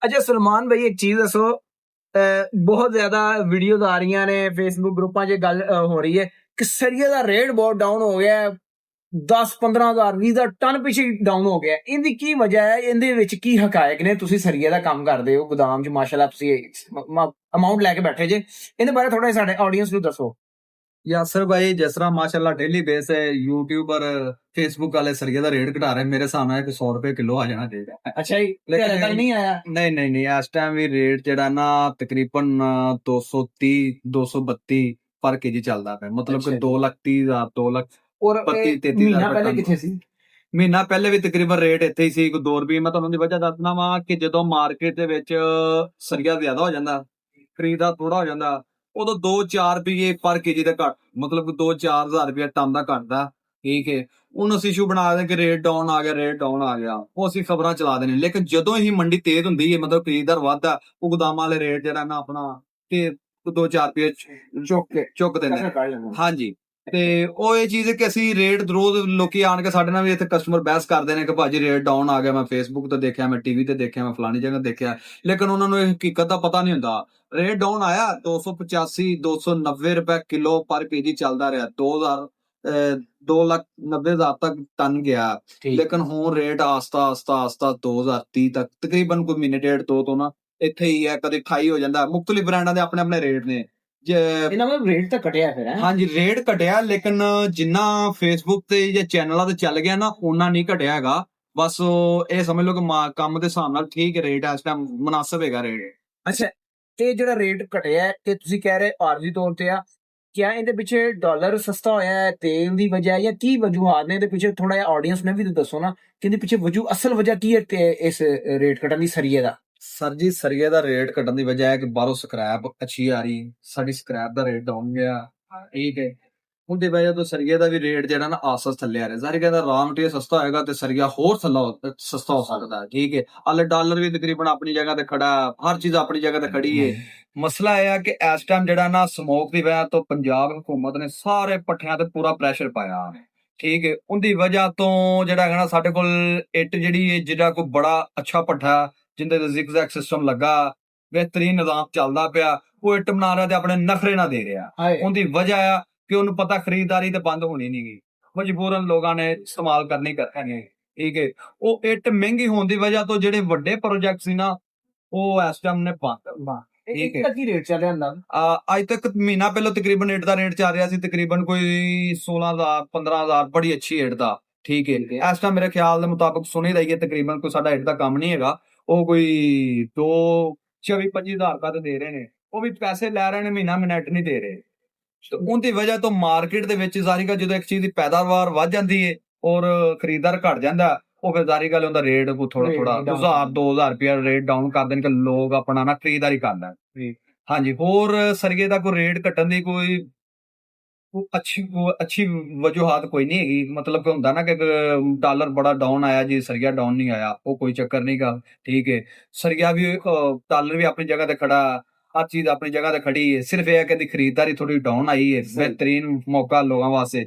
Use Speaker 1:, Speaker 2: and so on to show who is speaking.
Speaker 1: अच्छा सलमान भाई एक चीज दसो, बहुत ज्यादा वीडियोस आ रही ने फेसबुक ग्रुपां 'ਚ गल हो रही है कि सरिये ਦਾ रेट बहुत डाउन हो गया है। 10-15,000 20,000 ਟਨ ਪਿੱਛੇ ਡਾਊਨ ਹੋ ਗਿਆ। ਇਹਦੀ ਕੀ ਵਜ੍ਹਾ ਹੈ? ਇਹਦੇ ਵਿੱਚ ਕੀ ਹਕਾਇਕ ਨੇ? ਤੁਸੀਂ ਸਰੀਏ ਦਾ ਕੰਮ ਕਰਦੇ ਹੋ ਗੋਦਾਮ 'ਚ, ਮਾਸ਼ਾਅੱਲਾ ਤੁਸੀਂ ਅਮਾਉਂਟ ਲੈ ਕੇ ਬੈਠੇ ਜੇ, ਇਹਦੇ ਬਾਰੇ ਥੋੜਾ ਸਾਡੇ ਆਡੀਅנס ਨੂੰ ਦੱਸੋ।
Speaker 2: यासर भाई जिस तरह माशाल्लाह डेली बेस है यूट्यूबर फेसबुक वाले सरिये का रेट घटा रहे हैं, मेरे सामने है कि 100 रुपए किलो आ जाना चाहिए।
Speaker 1: अच्छा जी,
Speaker 2: लेकिन
Speaker 1: तक नहीं आया?
Speaker 2: नहीं इस टाइम भी रेट जेड़ा ना तकरीबन 230-232 पर केजी चलता है, मतलब
Speaker 1: अच्छा
Speaker 2: कि
Speaker 1: जी।
Speaker 2: 2,30,000
Speaker 1: और
Speaker 2: 2,32,33,000
Speaker 1: ਮਹੀਨਾ ਪਹਿਲੇ ਕਿੱਥੇ ਸੀ?
Speaker 2: ਮਹੀਨਾ ਪਹਿਲੇ ਵੀ ਤਕਰੀਬਨ ਰੇਟ ਇੱਥੇ ਹੀ ਸੀ। ਕੋਈ 2 ਰੁਪਏ ਮੈਂ ਤੁਹਾਨੂੰ ਦੀ ਵਜ੍ਹਾ ਦੱਸਣਾ ਵਾ ਕਿ ਜਦੋਂ ਮਾਰਕੀਟ ਦੇ ਵਿੱਚ ਸਰੀਆ ਜ਼ਿਆਦਾ ਹੋ ਜਾਂਦਾ, ਖਰੀਦਾ ਥੋੜਾ ਹੋ ਜਾਂਦਾ, ਉਦੋਂ 2-4 ਰੁਪਏ ਪਰ ਕੇਜੀ ਦਾ ਘੱਟ, ਮਤਲਬ ਕਿ 2-4 ਹਜ਼ਾਰ ਰੁਪਏ ਟਨ ਦਾ ਘਟਦਾ। ਠੀਕ ਹੈ, ਹੁਣ ਅਸੀਂ ਇਸ਼ੂ ਬਣਾ ਦੇ ਕਿ ਰੇਟ ਡਾਊਨ ਆ ਗਿਆ, ਰੇਟ ਡਾਊਨ ਆ ਗਿਆ, ਉਹ ਅਸੀਂ ਖਬਰਾਂ ਚਲਾ ਦੇਣੇ। ਲੇਕਿਨ ਜਦੋਂ ਹੀ ਮੰਡੀ ਤੇਜ਼ ਹੁੰਦੀ ਹੈ, ਮਤਲਬ ਖਰੀਦਦਾਰ ਵੱਧਦਾ, ਉਹ ਗੋਦਾਮਾਂ ਵਾਲੇ ਰੇਟ ਜਿਹੜਾ ਨਾ ਆਪਣਾ ਤੇ 2-4 ਰੁਪਏ ਚੁੱਕ ਦਿੰਦੇ। ਹਾਂਜੀ, ਤੇ ਉਹ ਇਹ ਚੀਜ਼ ਹੈ ਕਿ ਅਸੀਂ ਰੇਟ ਰੋਜ਼ ਲੋਕੀ ਆਣ ਕੇ ਸਾਡੇ ਨਾਲ ਵੀ ਇੱਥੇ ਕਸਟਮਰ ਬਹਿਸ ਕਰਦੇ ਨੇ ਕਿ ਭਾਜੀ ਰੇਟ ਡਾਊਨ ਆ ਗਿਆ, ਮੈਂ ਫੇਸਬੁੱਕ ਤੇ ਦੇਖਿਆ, ਮੈਂ ਟੀਵੀ ਤੇ ਦੇਖਿਆ, ਮੈਂ ਫਲਾਣੀ ਜਗ੍ਹਾ ਦੇਖਿਆ, ਲੇਕਿਨ ਉਹਨਾਂ ਨੂੰ ਇਹ ਹਕੀਕਤ ਦਾ ਪਤਾ ਨਹੀਂ ਹੁੰਦਾ। ਰੇਟ ਡਾਊਨ ਆਇਆ 285-290 ਰੁਪਏ ਕਿਲੋ ਪਰ ਕੇਜੀ ਚੱਲਦਾ ਰਿਹਾ, 2,90,000 ਤੱਕ ਟਨ ਗਿਆ। ਲੇਕਿਨ ਹੁਣ ਰੇਟ ਆਸਤਾ 2030 ਤੱਕ ਤਕਰੀਬਨ ਕੋਈ ਮਹੀਨੇ ਡੇਢ ਤੋਂ ਨਾ ਇੱਥੇ ਹੀ ਹੈ, ਕਦੇ 28 ਹੋ ਜਾਂਦਾ। ਮੁxtਲਿਫ ਬ੍ਰਾਂਡਾਂ ਦੇ ਆਪਣੇ ਆਪਣੇ ਰੇਟ ਨੇ।
Speaker 1: ਇਹਨਾਂ ਦਾ ਰੇਟ ਤਾਂ ਘਟਿਆ ਫਿਰ ਹੈ?
Speaker 2: ਹਾਂਜੀ, ਰੇਟ ਘਟਿਆ, ਲੇਕਿਨ ਜਿੰਨਾ ਫੇਸਬੁੱਕ ਤੇ ਜਾਂ ਚੈਨਲਾਂ ਤੇ ਚੱਲ ਗਿਆ ਨਾ ਉਹਨਾਂ ਨਹੀਂ ਘਟਿਆ ਹੈਗਾ। ਬਸ ਇਹ ਸਮਝ ਲਓ ਕਿ ਕੰਮ ਦੇ ਹਿਸਾਬ ਨਾਲ ਠੀਕ ਰੇਟ ਹੈ, ਇਸ ਟਾਈਮ ਮੁਨਾਸਬ ਹੈਗਾ ਰੇਟ।
Speaker 1: ਅੱਛਾ, ਇਹ ਜਿਹੜਾ ਰੇਟ ਘਟਿਆ ਤੇ ਤੁਸੀਂ ਕਹਿ ਰਹੇ ਆਰਜ਼ੀ ਤੌਰ ਤੇ ਆ, ਕਿਆ ਇਹਦੇ ਪਿੱਛੇ ਡਾਲਰ ਸਸਤਾ ਹੋਇਆ ਹੈ, ਤੇਲ ਦੀ ਵਜ੍ਹਾ ਹੈ, ਜਾਂ ਕੀ ਵਜੂਹਾਤ ਨੇ ਇਹਦੇ ਪਿੱਛੇ? ਥੋੜਾ ਜਿਹਾ ਆਡੀਅנס ਨੇ ਵੀ ਦੱਸੋ ਨਾ ਕਿ ਇਹਦੇ ਪਿੱਛੇ ਅਸਲ ਵਜ੍ਹਾ ਕੀ ਹੈ ਤੇ ਇਸ ਰੇਟ ਘਟਣ ਦੀ ਸਰੀਏ ਦਾ?
Speaker 2: ਸਰ ਜੀ, ਸਰੀਏ ਦਾ ਰੇਟ ਘਟਣ ਦੀ ਵਜ੍ਹਾ ਹੈ ਕਿ ਬਾਹਰੋਂ ਸਕ੍ਰੈਪ ਅੱਛੀ ਆ ਰਹੀ, ਸਾਡੀ ਸਕ੍ਰੈਪ ਦਾ ਰੇਟ ਡਾਊਨ ਗਿਆ। ਠੀਕ ਹੈ, ਉਹਦੀ ਵਜ੍ਹਾ ਤੋਂ ਸਰੀਏ ਦਾ ਵੀ ਰੇਟ ਜਿਹੜਾ ਨਾ ਆਸਸ ਥੱਲੇ ਆ ਰਿਹਾ। ਜ਼ਾਹਿਰ ਕਹਿੰਦਾ ਰਾ ਮਟੀਰੀਅਲ ਸਸਤਾ ਹੋਏਗਾ ਤੇ ਸਰੀਆ ਹੋਰ ਸਸਤਾ ਹੋ ਸਕਦਾ। ਠੀਕ ਹੈ, ਹਾਲੇ ਡਾਲਰ ਵੀ ਤਕਰੀਬਨ ਆਪਣੀ ਜਗ੍ਹਾ ਤੇ ਖੜਾ, ਹਰ ਚੀਜ਼ ਆਪਣੀ ਜਗ੍ਹਾ ਤੇ ਖੜੀ ਹੈ। ਮਸਲਾ ਇਹ ਆ ਕਿ ਇਸ ਟਾਈਮ ਜਿਹੜਾ ਨਾ ਸਮੋਕ ਦੀ ਵਜ੍ਹਾ ਤੋਂ ਪੰਜਾਬ ਹਕੂਮਤ ਨੇ ਸਾਰੇ ਪੱਠਿਆਂ ਤੇ ਪੂਰਾ ਪ੍ਰੈਸ਼ਰ ਪਾਇਆ। ਠੀਕ ਹੈ, ਉਹਦੀ ਵਜ੍ਹਾ ਤੋਂ ਜਿਹੜਾ ਹੈਗਾ ਨਾ ਸਾਡੇ ਕੋਲ ਇੱਟ ਜਿਹੜੀ ਹੈ, ਜਿਹੜਾ ਕੋਈ ਬੜਾ ਅੱਛਾ ਪੱਠਾ ਜਿੰਦੇ ਤੇ ਜ਼ਿਗਜ਼ੈਗ ਸਿਸਟਮ ਲੱਗਾ, ਬਿਹਤਰੀਨ ਨਿਜ਼ਾਮ ਚੱਲਦਾ ਪਿਆ, ਉਹ ਇੱਟ ਬਣਾ ਰਿਹਾ ਤੇ ਆਪਣੇ ਨਖਰੇ ਨਾ ਦੇ ਰਿਹਾ। ਉਹਦੀ ਵਜ੍ਹਾ ਆ ਕਿ ਉਹਨੂੰ ਪਤਾ ਖਰੀਦਦਾਰੀ ਤੇ ਬੰਦ ਹੋਣੀ ਨਹੀਂ ਗਈ, ਮਜਬੂਰਨ ਲੋਕਾਂ ਨੇ ਇਸਤੇਮਾਲ ਕਰਨੀ ਕਰਨੀ। ਠੀਕ ਹੈ, ਉਹ ਇੱਟ ਮਹਿੰਗੀ ਹੋਣ ਦੀ ਵਜ੍ਹਾ ਤੋਂ ਜਿਹੜੇ ਵੱਡੇ ਪ੍ਰੋਜੈਕਟ ਸੀ ਨਾ ਉਹ ਇਸ ਟਾਈਮ ਨੇ ਬੰਦ। ਠੀਕ ਹੈ,
Speaker 1: ਕੀ ਰੇਟ ਚੱਲ ਰਿਹਾ ਹੁੰਦਾ?
Speaker 2: ਅੱਜ ਤੱਕ ਮਹੀਨਾ ਪਹਿਲਾਂ ਤਕਰੀਬਨ ਇੱਟ ਦਾ ਰੇਟ ਚੱਲ ਰਿਹਾ ਸੀ ਤਕਰੀਬਨ ਕੋਈ 16,000-15,000, ਬੜੀ ਅੱਛੀ ਇੱਟ ਦਾ। ਠੀਕ ਹੈ, ਇਸ ਟਾਈਮ ਮੇਰੇ ਖਿਆਲ ਦੇ ਮੁਤਾਬਕ ਸੁਣੀ ਰਹੀ ਹੈ ਤਕਰੀਬਨ ਕੋਈ ਸਾਡਾ ਇੱਟ ਦਾ ਕੰਮ ਨਹੀਂ ਹੈਗਾ, ਉਹ ਕੋਈ 24-25,000 ਰੁਪਏ ਤੇ ਦੇ ਰਹੇ ਨੇ, ਉਹ ਵੀ ਪੈਸੇ ਲੈ ਰਹੇ ਨੇ, ਮਹੀਨਾ ਮਿੰਟ ਨਹੀਂ ਦੇ ਰਹੇ। ਤੇ ਉਹਦੀ ਵਜ੍ਹਾ ਤੋਂ ਮਾਰਕੀਟ ਦੇ ਵਿੱਚ ਜ਼ਾਰੀ ਗੱਲ ਜਦੋਂ ਇੱਕ ਚੀਜ਼ ਦੀ ਪੈਦਾਵਾਰ ਵੱਧ ਜਾਂਦੀ ਹੈ ਔਰ ਖਰੀਦਦਾਰ ਘਟ ਜਾਂਦਾ, ਉਹ ਫਿਰ ਜ਼ਾਰੀ ਗੱਲ ਉਹਦਾ ਰੇਟ ਥੋੜਾ 1,000-2,000 ਰੁਪਏ ਰੇਟ ਡਾਊਨ ਕਰ ਦੇਣ ਕਿ ਲੋਕ ਆਪਣਾ ਨਾ ਖਰੀਦਦਾਰੀ ਕਰ ਲੈਣ। ਹਾਂਜੀ, ਹੋਰ ਸਰੀਏ ਦਾ ਕੋਈ ਰੇਟ ਘਟਣ ਦੀ ਕੋਈ ਅੱਛੀ ਵਜੂਹਾਤ ਕੋਈ ਨਹੀਂ ਹੈਗੀ। ਮਤਲਬ ਕਿ ਹੁੰਦਾ ਨਾ ਕਿ ਡਾਲਰ ਬੜਾ ਡਾਊਨ ਆਇਆ ਜੀ, ਸਰੀਆ ਡਾਊਨ ਨਹੀਂ ਆਇਆ, ਉਹ ਕੋਈ ਚੱਕਰ ਨਹੀਂ ਗਾ। ਠੀਕ ਹੈ, ਸਰੀਆ ਵੀ ਡਾਲਰ ਵੀ ਆਪਣੀ ਜਗ੍ਹਾ ਤੇ ਖੜਾ, ਹਰ ਚੀਜ਼ ਆਪਣੀ ਜਗ੍ਹਾ ਤੇ ਖੜੀ ਹੈ। ਸਿਰਫ ਇਹ ਹੈ ਕਿ ਖਰੀਦਦਾਰੀ ਥੋੜੀ ਡਾਊਨ ਆਈ ਹੈ, ਬਿਹਤਰੀਨ ਮੌਕਾ ਲੋਕਾਂ ਵਾਸਤੇ।